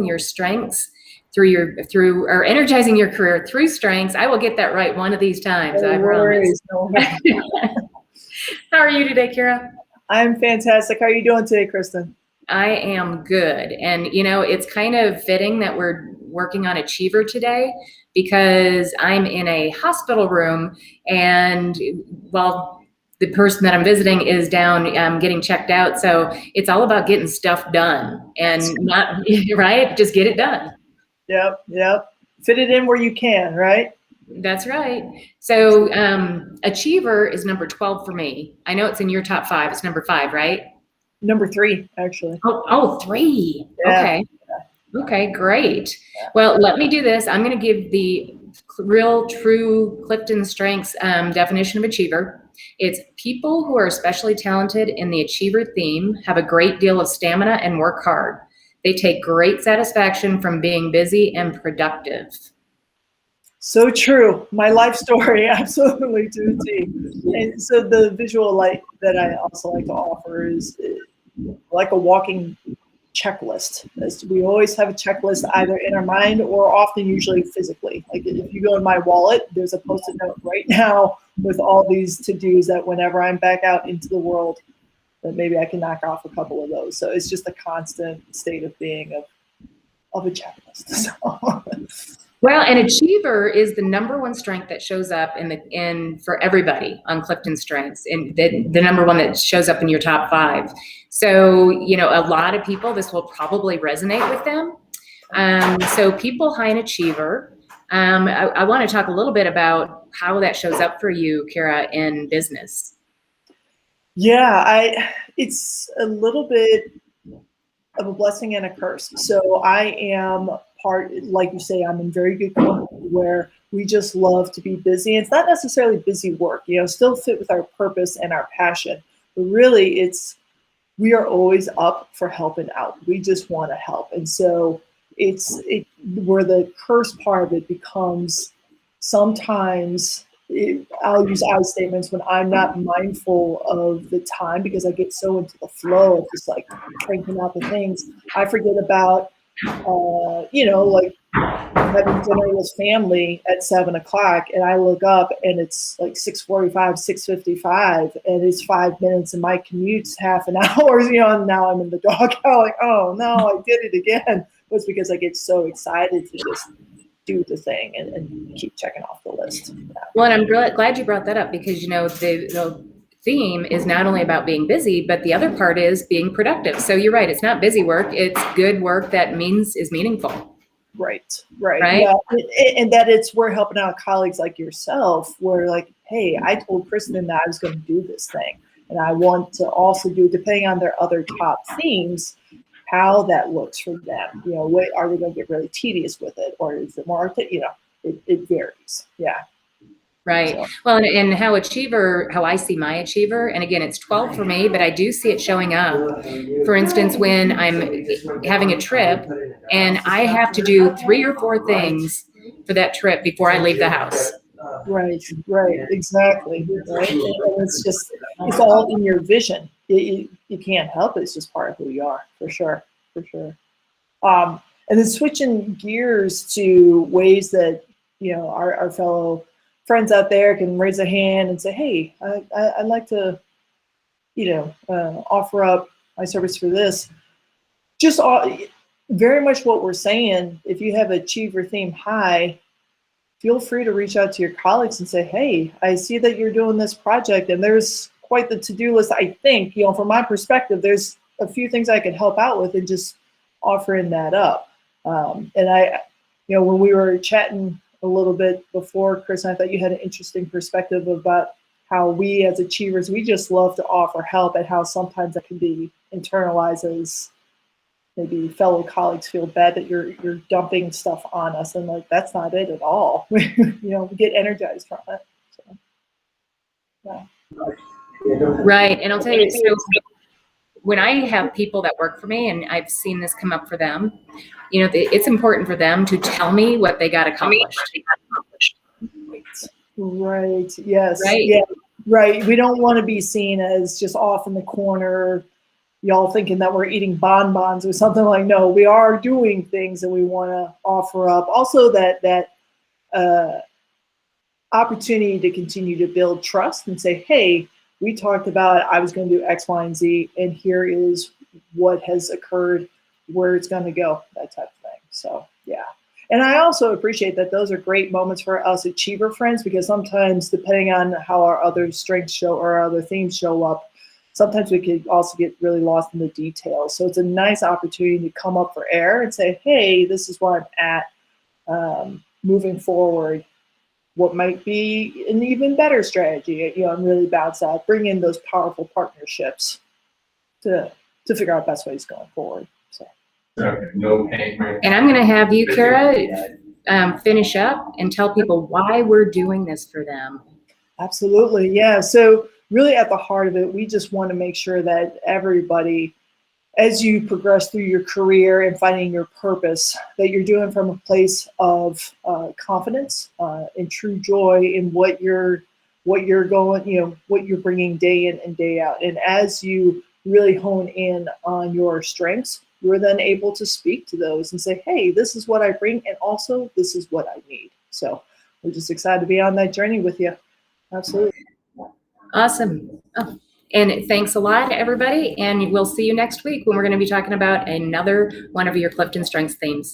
your strengths or energizing your career through strengths. I will get that right one of these times. I promise. No. How are you today, Kira? I'm fantastic. How are you doing today, Kristin? I am good. And, it's kind of fitting that we're working on Achiever today because I'm in a hospital room and the person that I'm visiting is down getting checked out. So it's all about getting stuff done and not, right? Just get it done. Yep. Fit it in where you can, right? That's right. So Achiever is number 12 for me. I know it's in your top 5. It's number 5, right? Number 3, actually. Oh, 3. Yeah. Okay, great. Well, let me do this. I'm going to give the real, true CliftonStrengths definition of Achiever. It's people who are especially talented in the Achiever theme, have a great deal of stamina, and work hard. They take great satisfaction from being busy and productive. So true. My life story, absolutely to a T. And so the visual light that I also like to offer is like a walking checklist. We always have a checklist either in our mind or often usually physically. Like if you go in my wallet, there's a Post-it note right now with all these to-dos that whenever I'm back out into the world, that maybe I can knock off a couple of those. So it's just a constant state of being of a checklist. So. Well, an Achiever is the number 1 strength that shows up for everybody on CliftonStrengths, and the number 1 that shows up in your top 5. So, a lot of people, this will probably resonate with them. So people high in Achiever, I want to talk a little bit about how that shows up for you, Kira, in business. Yeah, it's a little bit of a blessing and a curse. So I am like you say, I'm in very good company where we just love to be busy. It's not necessarily busy work, still fit with our purpose and our passion, but really we are always up for helping out. We just want to help. And so where the curse part of it becomes sometimes I'll use I statements when I'm not mindful of the time because I get so into the flow of just like cranking out the things. I forget about like having dinner with family at 7 o'clock, and I look up and it's like 6:45, 6:55, and it's 5 minutes, and my commute's half an hour. And now I'm in the doghouse. Like, oh no, I did it again. But it's because I get so excited to just do the thing and keep checking off the list. Yeah. Well, and I'm glad you brought that up because the theme is not only about being busy, but the other part is being productive. So you're right. It's not busy work. It's good work that is meaningful. Right. Yeah. And that we're helping out colleagues like yourself where like, hey, I told Kristin that I was going to do this thing. And I want to also do, depending on their other top themes, how that looks for them. Are they going to get really tedious with it? Or is it more, it varies. Yeah. Right. So. Well, and how I see my Achiever, and again, it's 12 for me, but I do see it showing up. For instance, when I'm having a trip and I have to do 3 or 4 things for that trip before I leave the house. Right. Exactly. Right. And it's all in your vision. You can't help it. It's just part of who you are, for sure. And then switching gears to ways that, our fellow friends out there can raise a hand and say, hey, I'd like to, offer up my service for this. Just very much what we're saying. If you have Achiever theme high, feel free to reach out to your colleagues and say, hey, I see that you're doing this project and there's quite the to-do list. I think, from my perspective, there's a few things I could help out with and just offering that up. And I, when we were chatting a little bit before, Chris, I thought you had an interesting perspective about how we as Achievers, we just love to offer help and how sometimes that can be internalized as maybe fellow colleagues feel bad that you're dumping stuff on us, and like that's not it at all. We get energized from it. So, yeah. Right, and I'll tell you, so when I have people that work for me, and I've seen this come up for them, it's important for them to tell me what they got accomplished. Right. Yes. Right. Yeah. Right. We don't want to be seen as just off in the corner, y'all thinking that we're eating bonbons or something. Like, no, we are doing things and we want to offer up also that opportunity to continue to build trust and say, hey, we talked about I was going to do X, Y, and Z, and here is what has occurred, where it's going to go, that type of thing. So, yeah. And I also appreciate that those are great moments for us achiever friends, because sometimes, depending on how our other strengths show or our other themes show up, sometimes we could also get really lost in the details. So it's a nice opportunity to come up for air and say, hey, this is where I'm at moving forward. What might be an even better strategy, and really bounce out, bring in those powerful partnerships to figure out best ways going forward. So. Okay, no pain. And I'm going to have you, Kara, finish up and tell people why we're doing this for them. Absolutely, yeah. So really at the heart of it, we just want to make sure that everybody, as you progress through your career and finding your purpose, that you're doing from a place of confidence and true joy in what you're going, what you're bringing day in and day out. And as you really hone in on your strengths, you're then able to speak to those and say, hey, this is what I bring, and also this is what I need. So we're just excited to be on that journey with you. Absolutely. Awesome. Oh, and thanks a lot, everybody. And we'll see you next week when we're going to be talking about another one of your Clifton Strengths themes.